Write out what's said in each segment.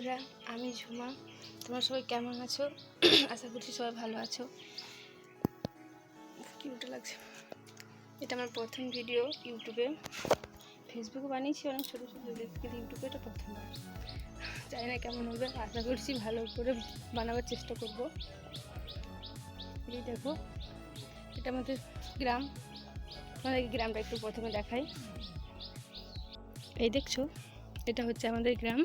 বন্ধুরা, আমি ঝুমা। তোমরা সবাই কেমন আছো? আশা করছি সবাই ভালো আছো। কিউট লাগছে। এটা আমার প্রথম ভিডিও ইউটিউবে। ফেসবুকে বানিয়েছি অনেক ছোটো ছোটো, কিন্তু ইউটিউবে এটা প্রথমবার। জানি না কেমন হবে, আশা করছি ভালো করে বানাবার চেষ্টা করব। এই দেখো, এটা আমাদের গ্রাম। আমাদের গ্রামটা একটু প্রথমে দেখাই। এই দেখছো, এটা হচ্ছে আমাদের গ্রাম।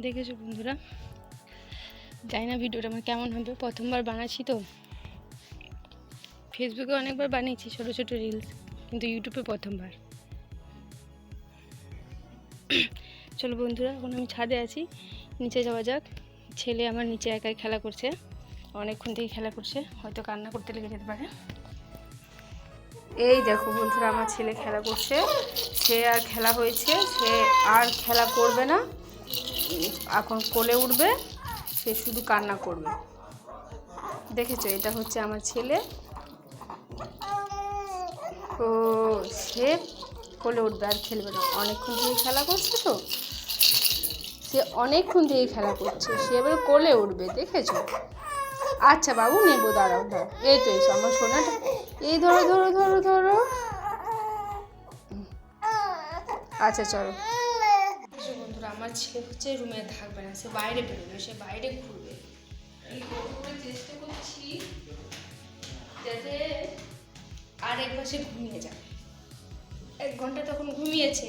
দেখেছো বন্ধুরা, জানি না ভিডিওটা আমার কেমন হবে, প্রথমবার বানাচ্ছি তো। ফেসবুকে অনেকবার বানিয়েছি ছোটো ছোটো রিলস, কিন্তু ইউটিউবে প্রথমবার। চলো বন্ধুরা, এখন আমি ছাদে আছি, নিচে যাওয়া যাক। ছেলে আমার নিচে একাই খেলা করছে, অনেকক্ষণ থেকে খেলা করছে, হয়তো কান্না করতে লেগে যেতে পারে। এই দেখো বন্ধুরা, আমার ছেলে খেলা করছে। সে আর খেলা হয়েছে, সে আর খেলা করবে না, এখন কোলে উঠবে। সে শুধু কান্না করবে। দেখেছো, এটা হচ্ছে আমার ছেলে। তো সে কোলে উঠবে, আর খেলবে না। অনেকক্ষণ থেকে খেলা করছে তো, সে অনেকক্ষণ থেকে খেলা করছে, সে এবার কোলে উঠবে। দেখেছো? আচ্ছা বাবু, নেবো, দাঁড়াও দাঁড়াও। এই তো এসো আমার সোনাটা, এই ধরো ধরো ধরো ধরো। আচ্ছা চলো। বন্ধুরা, আমার ছেলে হচ্ছে রুমে থাকবে না, সে বাইরে বেরোবে, সে বাইরে ঘুরবে। চেষ্টা করছি যাতে আর এক পাশে ঘুমিয়ে যাবে। 1 ঘন্টা তখন ঘুমিয়েছে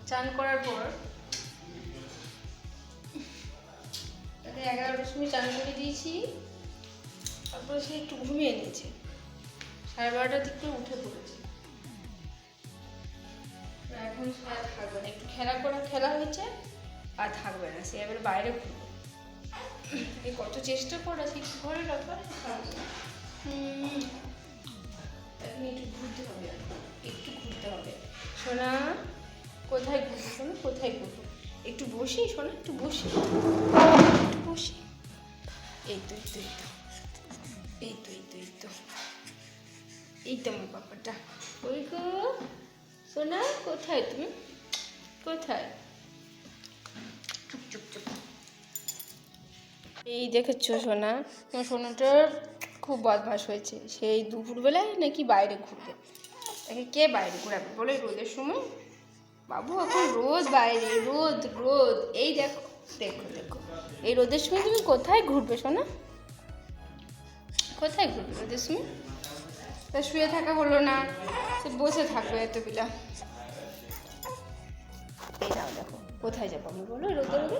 চান করার পর। তাকে 11টার সময় চান করে দিয়েছি, তারপরে সে একটু ঘুমিয়ে নিয়েছে। 12:30টার দিকে উঠে পড়েছে। এখন সে আর থাকবে না, একটু খেলা হয়েছে, আর থাকবে না, সে এবার বাইরে ঘুরবে। কত চেষ্টা করেছি ঘরে রাখার, এখন একটু ঘুরতে হবে, একটু ঘুরতে হবে। সোনা কোথায় ঘুরবো? সোনা কোথায় ঘুরবো? একটু বসি সোনা, একটু বসি, একটু বসি। এই তো এই তো এই তো এই তো এই তো এই তো এই তো আমার পাপাটা। ওই গো সোনা, কোথায় তুমি? কোথায়? চুপ চুপ চুপ। এই দেখেছো সোনা, তোমার সোনাটার খুব বদমাশ হয়েছে। সেই দুপুরবেলায় নাকি বাইরে ঘুরবে। তাকে কে বাইরে ঘুরাবে বলো এই রোদের সময়? বাবু এখন রোদ বাইরে, রোদ রোদ। এই দেখো দেখো দেখো, এই রোদের সময় তুমি কোথায় ঘুরবে সোনা? কোথায় ঘুরবে রোদের সময়? তা শুয়ে থাকা হলো না, সে বসে থাকবে এতবেলা। এই নাও দেখো, কোথায় যাবো আমি বলো রোদে রোদে?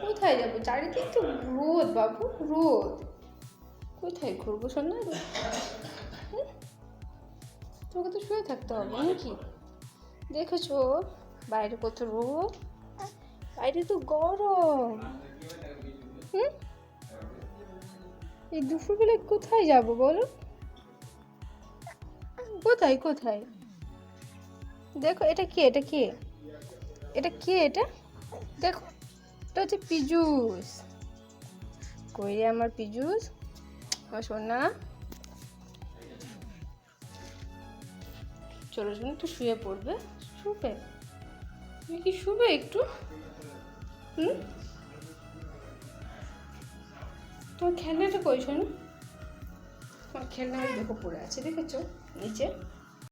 কোথায় যাবো? চারিদিকে তো রোদ বাবু, রোদ। কোথায় ঘুরবো সোনা? তোকে তো শুয়ে থাকতে হবে নাকি? দেখেছো বাইরে কত রোদ, বাইরে তো গরম। এই দুপুরবেলায় কোথায় যাব বলো? কোথায় কোথায়? দেখো এটা কে, এটা কে, এটা কে? এটা দেখো, এটা হচ্ছে পিজুস। কই রে আমার পিজুস, আমার সোনা? চলো শোনো, একটু শুয়ে পড়বে। শুবে? তুমি কি শুবে একটু? তোমার খেলনাটা কই শোনো? তোমার খেলনা দেখো পড়ে আছে, দেখেছো নিচে?